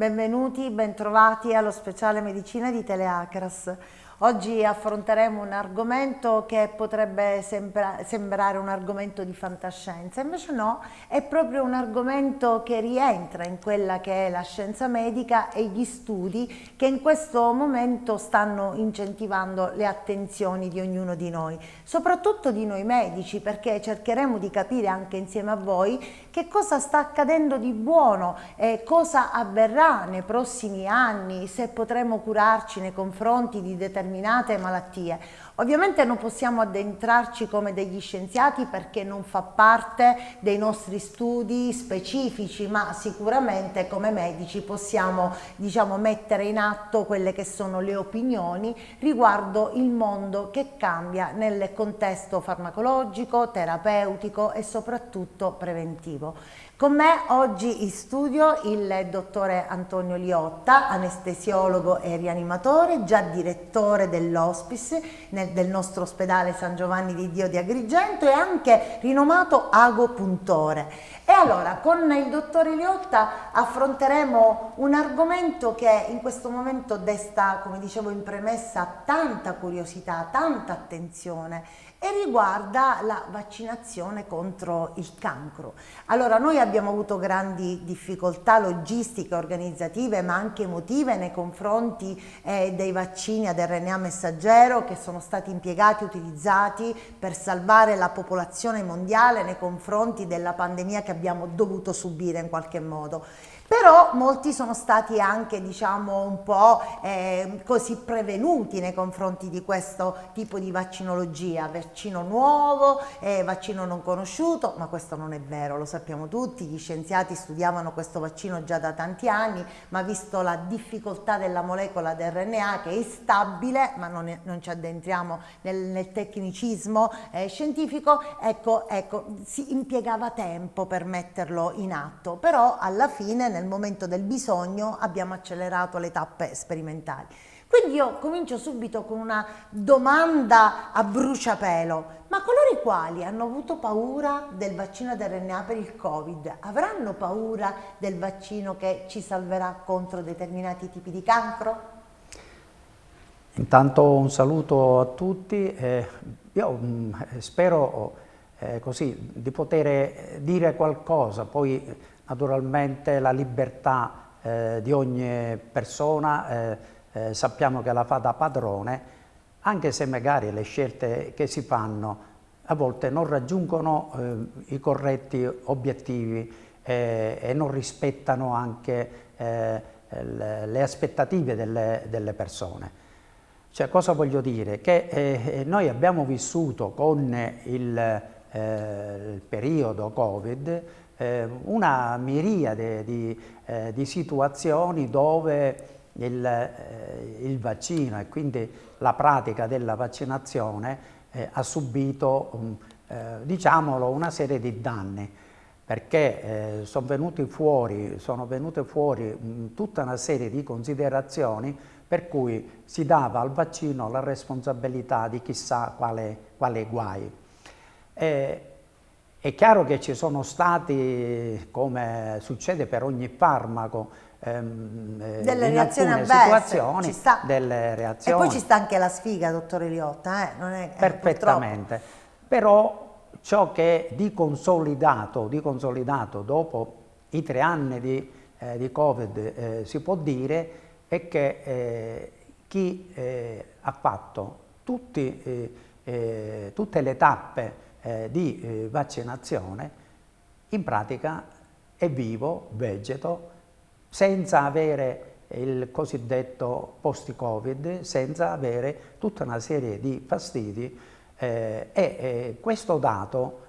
benvenuti, bentrovati allo speciale Medicina di Teleacras. Oggi affronteremo un argomento che potrebbe sembrare un argomento di fantascienza, invece no, è proprio un argomento che rientra in quella che è la scienza medica e gli studi che in questo momento stanno incentivando le attenzioni di ognuno di noi, soprattutto di noi medici, perché cercheremo di capire anche insieme a voi che cosa sta accadendo di buono e cosa avverrà nei prossimi anni, se potremo curarci nei confronti di determinate malattie. Ovviamente non possiamo addentrarci come degli scienziati perché non fa parte dei nostri studi specifici, ma sicuramente come medici possiamo, mettere in atto quelle che sono le opinioni riguardo il mondo che cambia nel contesto farmacologico, terapeutico e soprattutto preventivo. Con me oggi in studio il dottore Antonio Liotta, anestesiologo e rianimatore, già direttore dell'hospice del nostro ospedale San Giovanni di Dio di Agrigento e anche rinomato agopuntore. E allora con il dottore Liotta affronteremo un argomento che in questo momento desta, come dicevo in premessa, tanta curiosità, tanta attenzione e riguarda la vaccinazione contro il cancro. Allora, noi abbiamo avuto grandi difficoltà logistiche, organizzative, ma anche emotive nei confronti dei vaccini ad RNA messaggero che sono stati impiegati, utilizzati per salvare la popolazione mondiale nei confronti della pandemia che abbiamo dovuto subire in qualche modo. Però molti sono stati anche, un po' così prevenuti nei confronti di questo tipo di vaccinologia, vaccino nuovo, vaccino non conosciuto, ma questo non è vero, lo sappiamo tutti, gli scienziati studiavano questo vaccino già da tanti anni, ma visto la difficoltà della molecola dell'RNA che è instabile, ma non ci addentriamo nel tecnicismo scientifico, ecco, si impiegava tempo per metterlo in atto, però alla fine nel momento del bisogno abbiamo accelerato le tappe sperimentali. Quindi io comincio subito con una domanda a bruciapelo: ma coloro i quali hanno avuto paura del vaccino ad RNA per il Covid avranno paura del vaccino che ci salverà contro determinati tipi di cancro? Intanto un saluto a tutti, io spero così di poter dire qualcosa, poi naturalmente la libertà di ogni persona sappiamo che la fa da padrone, anche se magari le scelte che si fanno a volte non raggiungono i corretti obiettivi e non rispettano anche le aspettative delle persone. Cioè, cosa voglio dire? Che noi abbiamo vissuto con il periodo Covid una miriade di situazioni dove il vaccino e quindi la pratica della vaccinazione ha subito, diciamolo, una serie di danni, perché sono venute fuori tutta una serie di considerazioni per cui si dava al vaccino la responsabilità di chissà quale guai. È chiaro che ci sono stati, come succede per ogni farmaco, delle in reazioni alcune avverse, situazioni, delle reazioni. E poi ci sta anche la sfiga, dottore Liotta, non è, perfettamente. Però ciò che è di consolidato dopo i 3 anni di Covid si può dire è che chi ha fatto tutte le tappe di vaccinazione in pratica è vivo, vegeto, senza avere il cosiddetto post-Covid, senza avere tutta una serie di fastidi e questo dato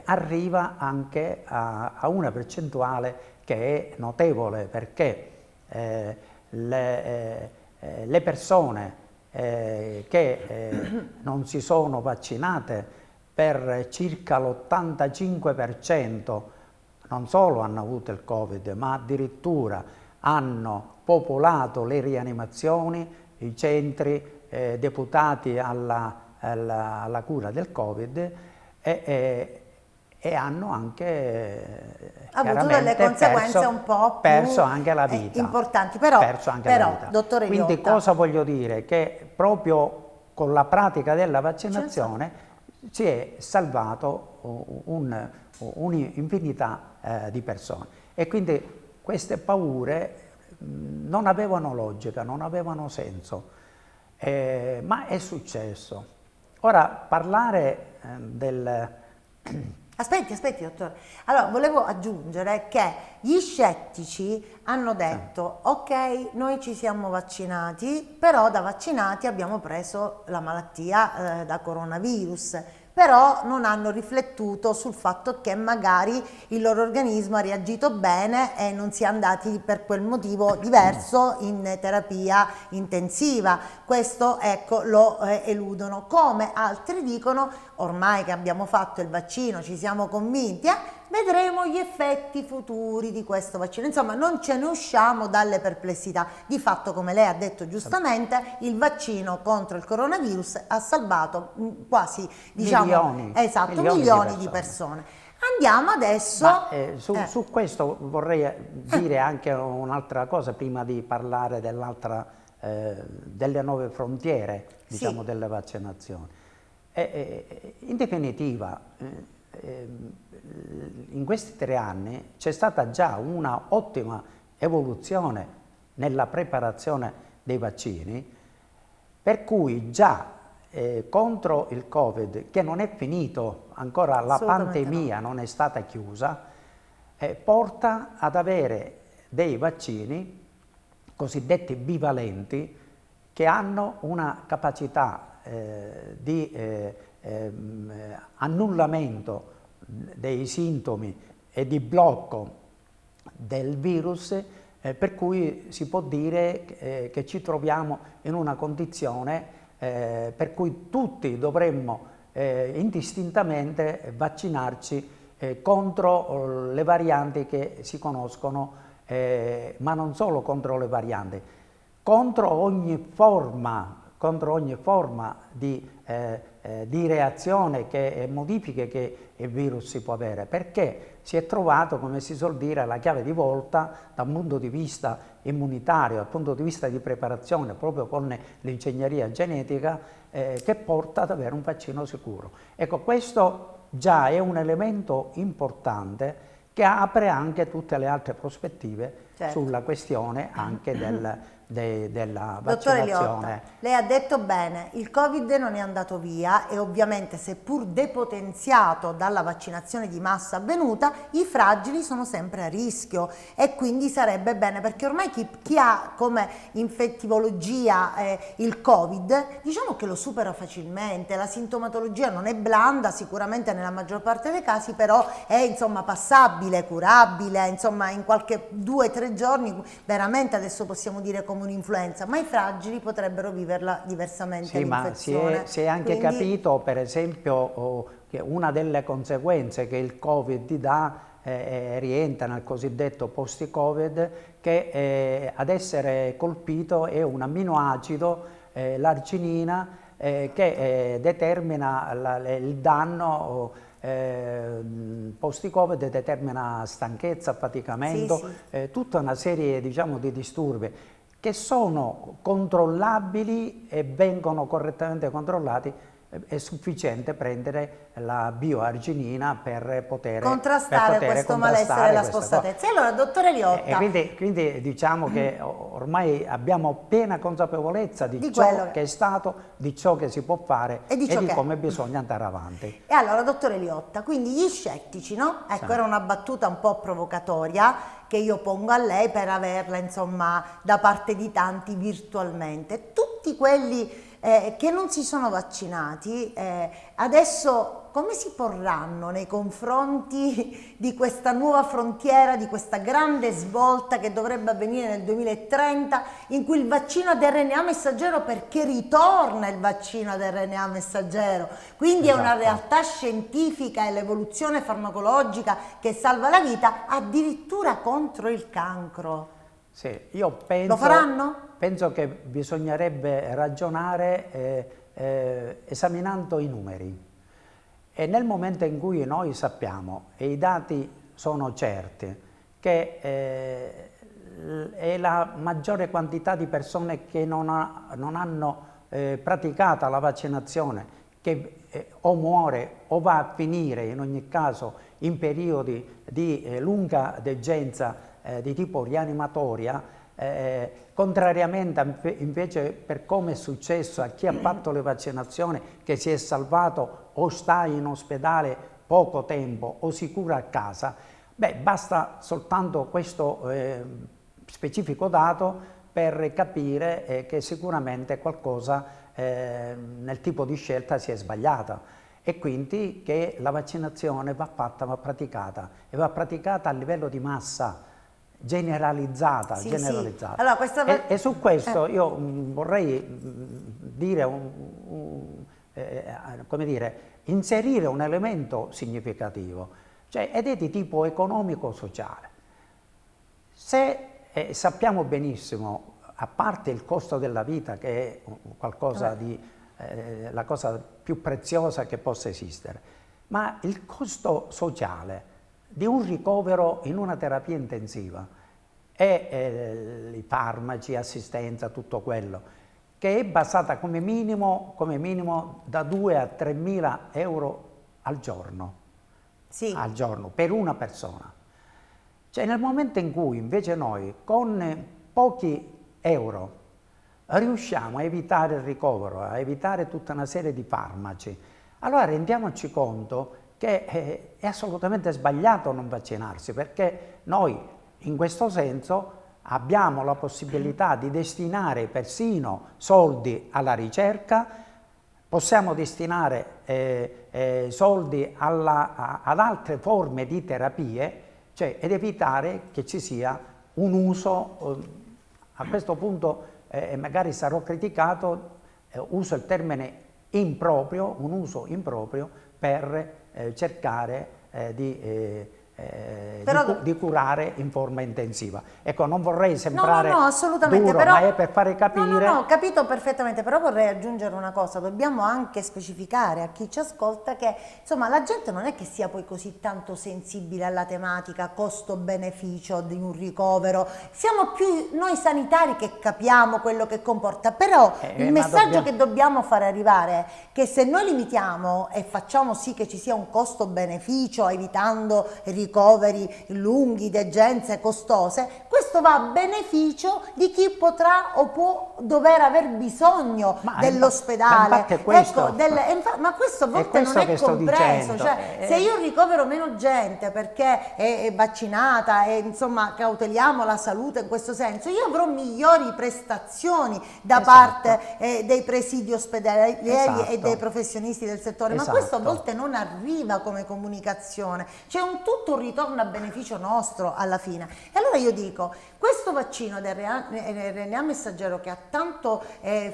arriva anche a una percentuale che è notevole, perché le persone che non si sono vaccinate per circa l'85% non solo hanno avuto il Covid, ma addirittura hanno popolato le rianimazioni, i centri deputati alla cura del Covid e e hanno anche avuto delle conseguenze un po' perso più anche la vita, importanti. Però, dottore quindi Riotta, cosa voglio dire? Che proprio con la pratica della vaccinazione si è salvato un'infinità di persone, e quindi queste paure non avevano logica, non avevano senso, ma è successo. Ora, parlare del... Aspetti, dottore. Allora, volevo aggiungere che gli scettici hanno detto, ok, noi ci siamo vaccinati, però da vaccinati abbiamo preso la malattia da coronavirus, però non hanno riflettuto sul fatto che magari il loro organismo ha reagito bene e non si è andati per quel motivo diverso in terapia intensiva. Questo, ecco, lo eludono, come altri dicono, ormai che abbiamo fatto il vaccino, ci siamo convinti, vedremo gli effetti futuri di questo vaccino. Insomma, non ce ne usciamo dalle perplessità. Di fatto, come lei ha detto giustamente, il vaccino contro il coronavirus ha salvato quasi, diciamo, milioni di persone. Andiamo adesso... Ma, su questo vorrei dire anche un'altra cosa prima di parlare delle nuove frontiere, diciamo, delle vaccinazioni. In definitiva, in questi 3 anni c'è stata già una ottima evoluzione nella preparazione dei vaccini, per cui già contro il Covid, che non è finito ancora, la pandemia non è stata chiusa, porta ad avere dei vaccini cosiddetti bivalenti, che hanno una capacità di annullamento dei sintomi e di blocco del virus, per cui si può dire che ci troviamo in una condizione per cui tutti dovremmo indistintamente vaccinarci contro le varianti che si conoscono, ma non solo contro le varianti, contro ogni forma di reazione e modifiche che il virus si può avere, perché si è trovato, come si suol dire, la chiave di volta da un punto di vista immunitario, dal punto di vista di preparazione, proprio con l'ingegneria genetica, che porta ad avere un vaccino sicuro. Ecco, questo già è un elemento importante che apre anche tutte le altre prospettive sulla questione anche della vaccinazione. Dottore Liotta, lei ha detto bene, il Covid non è andato via e ovviamente, seppur depotenziato dalla vaccinazione di massa avvenuta, i fragili sono sempre a rischio, e quindi sarebbe bene, perché ormai chi ha come infettivologia il Covid, diciamo che lo supera facilmente, la sintomatologia non è blanda, sicuramente nella maggior parte dei casi, però è, insomma, passabile, curabile, insomma, in qualche 2-3 giorni veramente adesso possiamo dire come un'influenza, ma i fragili potrebbero viverla diversamente l'infezione. Ma si è anche capito, per esempio, che una delle conseguenze che il Covid dà rientra nel cossidetto post-Covid, che ad essere colpito è un amminoacido, l'arginina, che determina il danno post-Covid, determina stanchezza, affaticamento, tutta una serie, diciamo, di disturbi che sono controllabili e vengono correttamente controllati. È sufficiente prendere la bioarginina per poter contrastare questo malessere della spostatezza. E allora, dottore Liotta, quindi diciamo che ormai abbiamo piena consapevolezza di ciò che è stato, di ciò che si può fare e di come bisogna andare avanti. E allora, dottore Liotta, quindi gli scettici, no? Ecco, era una battuta un po' provocatoria che io pongo a lei per averla, insomma, da parte di tanti virtualmente. Tutti quelli che non si sono vaccinati, adesso come si porranno nei confronti di questa nuova frontiera, di questa grande svolta che dovrebbe avvenire nel 2030, in cui il vaccino ad RNA messaggero, perché ritorna il vaccino ad RNA messaggero, quindi è una realtà scientifica, e l'evoluzione farmacologica che salva la vita, addirittura contro il cancro. Sì, io penso, lo faranno? Penso che bisognerebbe ragionare esaminando i numeri. E nel momento in cui noi sappiamo, e i dati sono certi, che è la maggiore quantità di persone che non hanno praticata la vaccinazione, che o muore o va a finire in ogni caso in periodi di lunga degenza di tipo rianimatoria, contrariamente invece per come è successo a chi ha fatto le vaccinazioni, che si è salvato o sta in ospedale poco tempo o si cura a casa, beh, basta soltanto questo specifico dato per capire che sicuramente qualcosa nel tipo di scelta si è sbagliata, e quindi che la vaccinazione va fatta, va praticata, e va praticata a livello di massa, generalizzata. Sì, generalizzata. sì. Allora, questa... E su questo io vorrei dire, come dire, inserire un elemento significativo, cioè, ed è di tipo economico-sociale. Se sappiamo benissimo, a parte il costo della vita, che è qualcosa di la cosa più preziosa che possa esistere, ma il costo sociale di un ricovero in una terapia intensiva e i farmaci, assistenza, tutto quello, che è basata come minimo da 2 a 3 mila euro al giorno, Sì. al giorno per una persona. Cioè, nel momento in cui invece noi con pochi euro riusciamo a evitare il ricovero, a evitare tutta una serie di farmaci, allora rendiamoci conto che è assolutamente sbagliato non vaccinarsi, perché noi in questo senso abbiamo la possibilità di destinare persino soldi alla ricerca, possiamo destinare soldi ad altre forme di terapie, cioè, ed evitare che ci sia un uso, a questo punto magari sarò criticato, uso il termine improprio, un uso improprio per cercare di curare in forma intensiva. Ecco, non vorrei sembrare assolutamente, duro, però, ma è per fare capire... No, capito perfettamente, però vorrei aggiungere una cosa: dobbiamo anche specificare a chi ci ascolta che, insomma, la gente non è che sia poi così tanto sensibile alla tematica costo-beneficio di un ricovero, siamo più noi sanitari che capiamo quello che comporta, però il messaggio che dobbiamo fare arrivare è che se noi limitiamo e facciamo sì che ci sia un costo-beneficio, evitando ricoveri lunghi, degenze costose, questo va a beneficio di chi potrà o può dover aver bisogno dell'ospedale. Ma questo a volte non è compreso, cioè, se io ricovero meno gente perché è vaccinata e insomma cauteliamo la salute in questo senso, io avrò migliori prestazioni da parte dei presidi ospedalieri e dei professionisti del settore, ma questo a volte non arriva come comunicazione, c'è tutto un ritorno a beneficio nostro alla fine. E allora io dico, questo vaccino del RNA messaggero che ha tanto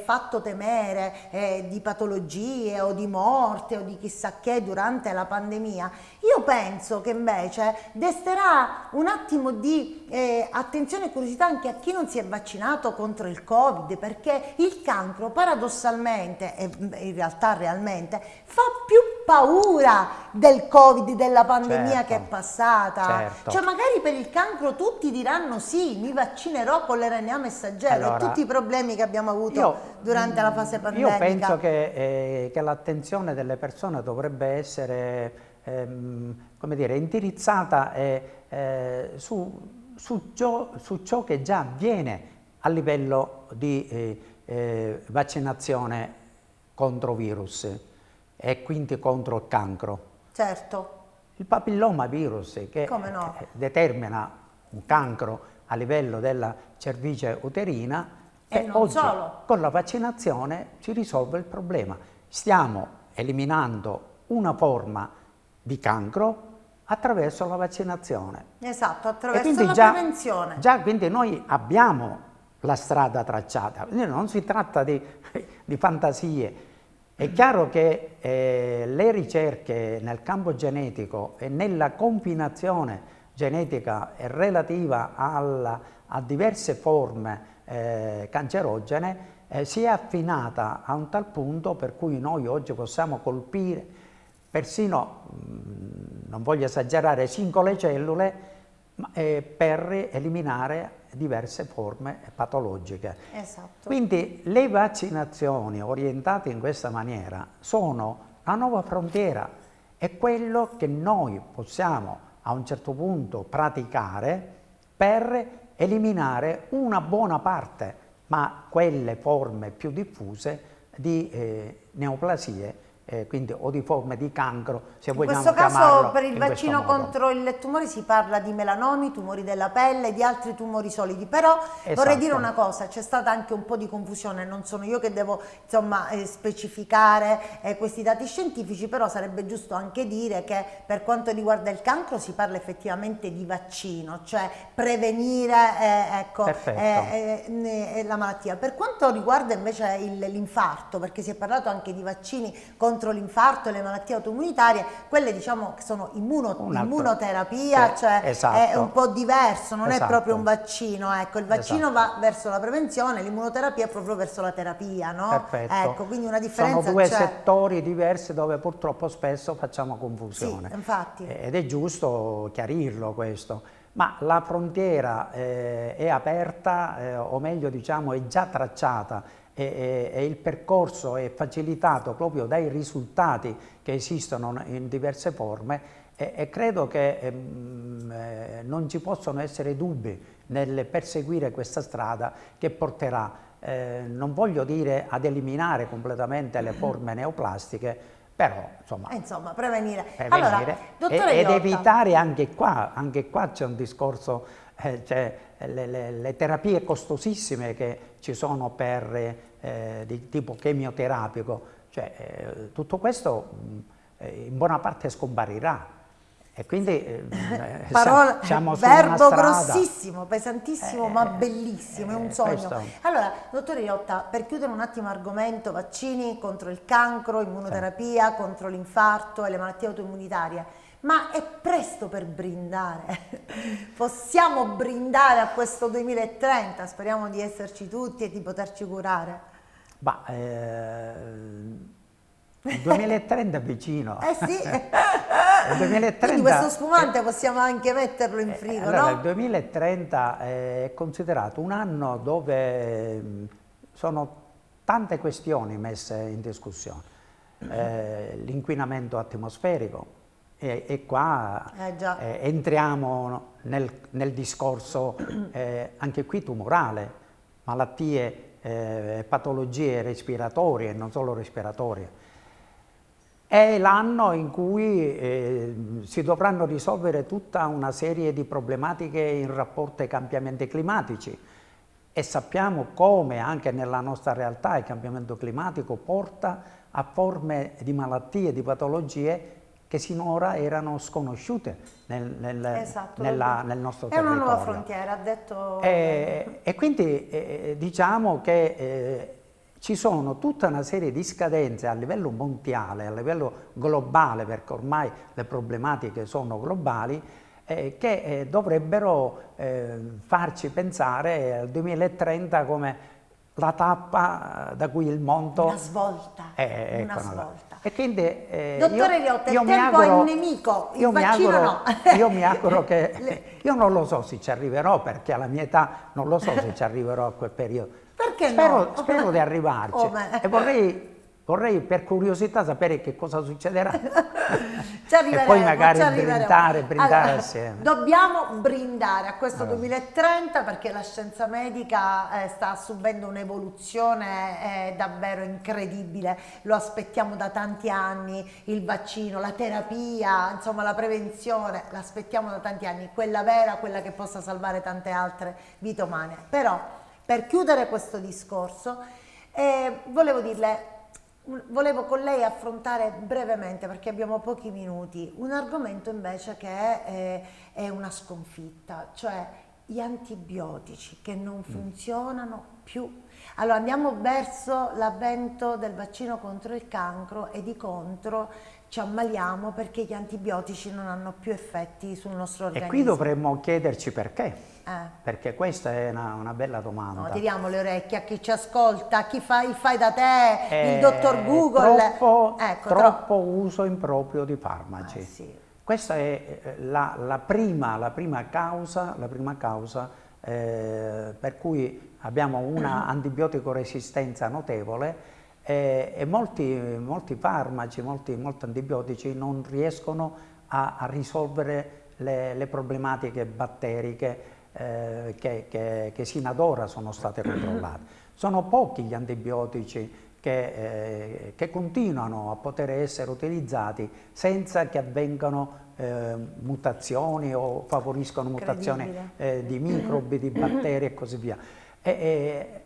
fatto temere di patologie o di morte o di chissà che durante la pandemia, io penso che invece desterà un attimo di attenzione e curiosità anche a chi non si è vaccinato contro il Covid, perché il cancro paradossalmente e in realtà realmente fa più paura del Covid, della pandemia che è passata. Cioè, magari per il cancro tutti diranno sì, mi vaccinerò con l'RNA messaggero, e tutti i problemi che abbiamo avuto durante la fase pandemica. Io penso che l'attenzione delle persone dovrebbe essere come dire, indirizzata su ciò che già avviene a livello di vaccinazione contro virus e quindi contro il cancro. Certo. Il papillomavirus che determina un cancro a livello della cervice uterina, e oggi con la vaccinazione si risolve il problema. Stiamo eliminando una forma di cancro attraverso la vaccinazione. Esatto, attraverso la prevenzione. Quindi noi abbiamo la strada tracciata, quindi non si tratta di fantasie. È chiaro che le ricerche nel campo genetico e nella combinazione genetica relativa a diverse forme cancerogene si è affinata a un tal punto per cui noi oggi possiamo colpire persino, non voglio esagerare, singole cellule per eliminare diverse forme patologiche. Esatto. Quindi le vaccinazioni orientate in questa maniera sono la nuova frontiera, è quello che noi possiamo a un certo punto praticare per eliminare una buona parte, ma quelle forme più diffuse di neoplasie, quindi o di forme di cancro, se vogliamo chiamarlo. In questo caso per il in vaccino questo modo. contro il tumore si parla di melanomi, tumori della pelle, di altri tumori solidi, però vorrei dire una cosa, c'è stata anche un po' di confusione, non sono io che devo insomma specificare questi dati scientifici, però sarebbe giusto anche dire che per quanto riguarda il cancro si parla effettivamente di vaccino, cioè prevenire ecco, la malattia. Per quanto riguarda invece l'infarto, perché si è parlato anche di vaccini contro l'infarto e le malattie autoimmunitarie, quelle diciamo che sono immunoterapia, cioè è un po' diverso, non è proprio un vaccino, ecco, il vaccino va verso la prevenzione, l'immunoterapia è proprio verso la terapia, no? Perfetto. Ecco, quindi una differenza sono due settori diversi dove purtroppo spesso facciamo confusione. Sì, infatti. Ed è giusto chiarirlo questo. Ma la frontiera è aperta, o meglio diciamo è già tracciata, e il percorso è facilitato proprio dai risultati che esistono in diverse forme e credo che non ci possono essere dubbi nel perseguire questa strada che porterà, non voglio dire ad eliminare completamente le forme neoplastiche, però insomma prevenire. Allora, dottore ed Riotta, evitare anche qua c'è un discorso, cioè le terapie costosissime che ci sono di tipo chemioterapico, cioè tutto questo in buona parte scomparirà. E quindi siamo su una verbo strada grossissimo, pesantissimo, ma bellissimo, è un sogno. Questo. Allora, dottore Riotta, per chiudere un attimo l'argomento vaccini contro il cancro, immunoterapia, contro l'infarto e le malattie autoimmunitarie, ma è presto per brindare? Possiamo brindare a questo 2030? Speriamo di esserci tutti e di poterci curare. Il 2030 è vicino. Sì. Il 2030 quindi questo spumante possiamo anche metterlo in frigo, allora, no? il 2030 è considerato un anno dove sono tante questioni messe in discussione. L'inquinamento atmosferico, e qua entriamo nel discorso anche qui tumorale, malattie, patologie respiratorie e non solo respiratorie. È l'anno in cui si dovranno risolvere tutta una serie di problematiche in rapporto ai cambiamenti climatici e sappiamo come anche nella nostra realtà il cambiamento climatico porta a forme di malattie, di patologie che sinora erano sconosciute nel nostro territorio. È una nuova frontiera, ha detto. E quindi diciamo che ci sono tutta una serie di scadenze a livello mondiale, a livello globale, perché ormai le problematiche sono globali, che dovrebbero farci pensare al 2030 come la tappa da cui il mondo... Una svolta, una svolta. E quindi dottore Riotta, il tempo è un nemico, il vaccino no. Io mi auguro che... Io non lo so se ci arriverò, perché alla mia età non lo so se ci arriverò a quel periodo. Perché no? Spero di arrivarci e vorrei per curiosità sapere che cosa succederà. E poi magari brindare assieme. Dobbiamo brindare a questo 2030 perché la scienza medica sta subendo un'evoluzione davvero incredibile. Lo aspettiamo da tanti anni, il vaccino, la terapia, insomma la prevenzione, l'aspettiamo da tanti anni, quella vera, quella che possa salvare tante altre vite umane. Però per chiudere questo discorso volevo con lei affrontare brevemente, perché abbiamo pochi minuti, un argomento invece che è una sconfitta, cioè gli antibiotici che non funzionano più. Allora andiamo verso l'avvento del vaccino contro il cancro e di contro ci ammaliamo perché gli antibiotici non hanno più effetti sul nostro E organismo. qui dovremmo chiederci perché. Perché questa è una bella domanda. No, tiriamo le orecchie a chi ci ascolta, a chi fa il fai da te, il dottor Google. Troppo uso improprio di farmaci. Sì. Questa è la prima causa per cui abbiamo una antibiotico resistenza notevole e molti farmaci, molti antibiotici non riescono a risolvere le problematiche batteriche che sino ad ora sono state controllate. Sono pochi gli antibiotici che continuano a poter essere utilizzati senza che avvengano mutazioni o favoriscono mutazioni di microbi, di batteri e così via.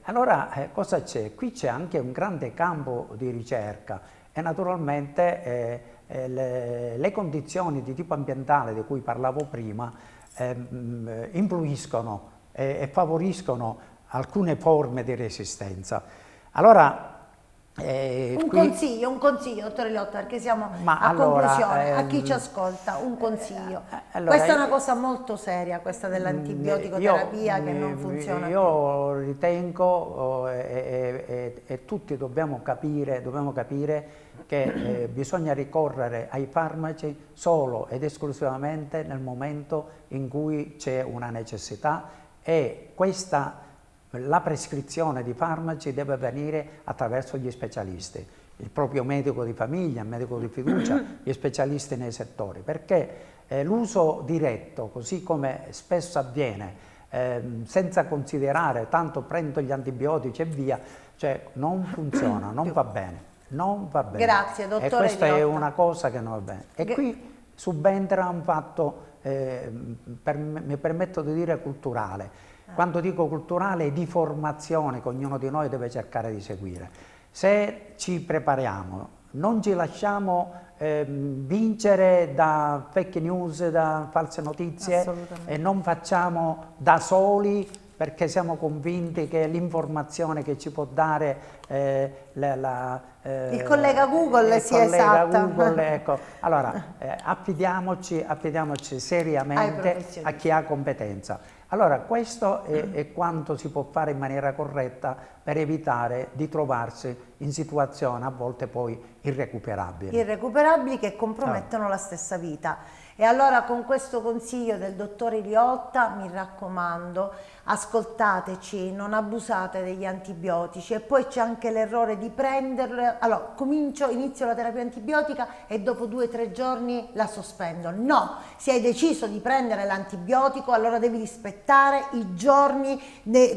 Allora cosa c'è? Qui c'è anche un grande campo di ricerca e naturalmente le condizioni di tipo ambientale di cui parlavo prima influiscono e favoriscono alcune forme di resistenza. Allora, un consiglio, dottore Liotta, perché siamo conclusione, a chi ci ascolta, un consiglio. Questa è una cosa molto seria, questa dell'antibiotico-terapia che non funziona più. Io ritengo e tutti dobbiamo capire che bisogna ricorrere ai farmaci solo ed esclusivamente nel momento in cui c'è una necessità e la prescrizione di farmaci deve avvenire attraverso gli specialisti, il proprio medico di famiglia, il medico di fiducia, gli specialisti nei settori, perché l'uso diretto, così come spesso avviene, senza considerare tanto prendo gli antibiotici e via, cioè non funziona, non va bene. Non va bene. Grazie, dottore. E questa Liotta è una cosa che non va bene. E qui subentra un fatto, mi permetto di dire culturale. Quando dico culturale, è di formazione che ognuno di noi deve cercare di seguire. Se ci prepariamo, non ci lasciamo vincere da fake news, da false notizie e non facciamo da soli perché siamo convinti che l'informazione che ci può dare il collega Google sia esatta. Ecco. Allora, affidiamoci seriamente a chi ha competenza. Allora, questo è quanto si può fare in maniera corretta per evitare di trovarsi in situazioni a volte poi irrecuperabili. Irrecuperabili che compromettono la stessa vita. E allora con questo consiglio del dottore Liotta mi raccomando, ascoltateci, non abusate degli antibiotici e poi c'è anche l'errore di prenderlo, allora inizio la terapia antibiotica e dopo 2 o 3 giorni la sospendo. No, se hai deciso di prendere l'antibiotico allora devi rispettare i giorni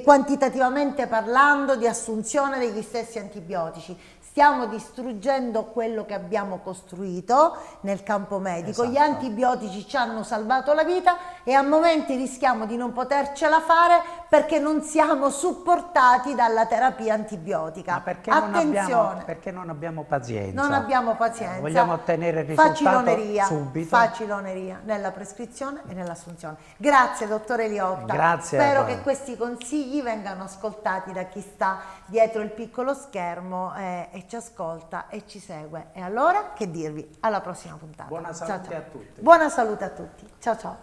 quantitativamente parlando di assunzione degli stessi antibiotici. Stiamo distruggendo quello che abbiamo costruito nel campo medico. Esatto. Gli antibiotici ci hanno salvato la vita e a momenti rischiamo di non potercela fare perché non siamo supportati dalla terapia antibiotica. Ma perché attenzione, perché non abbiamo pazienza. Non abbiamo pazienza. Vogliamo ottenere il risultato subito. Faciloneria nella prescrizione e nell'assunzione. Grazie dottore Liotta. Grazie. Spero che questi consigli vengano ascoltati da chi sta dietro il piccolo schermo e ci ascolta e ci segue. E allora che dirvi? Alla prossima puntata. Buona salute a tutti. Buona salute a tutti. Ciao ciao.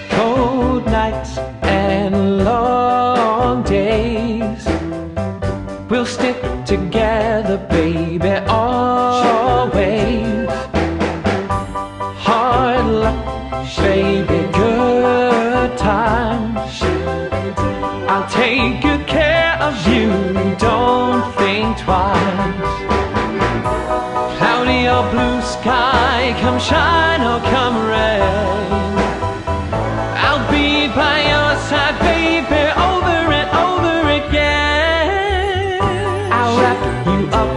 Cold nights and long days, we'll stick together, baby, always. Hard luck, baby, good times, I'll take good care of you, don't think twice. Cloudy or blue sky, come shine or come rain, I'll be by your side, baby, over and over again. I'll wrap you up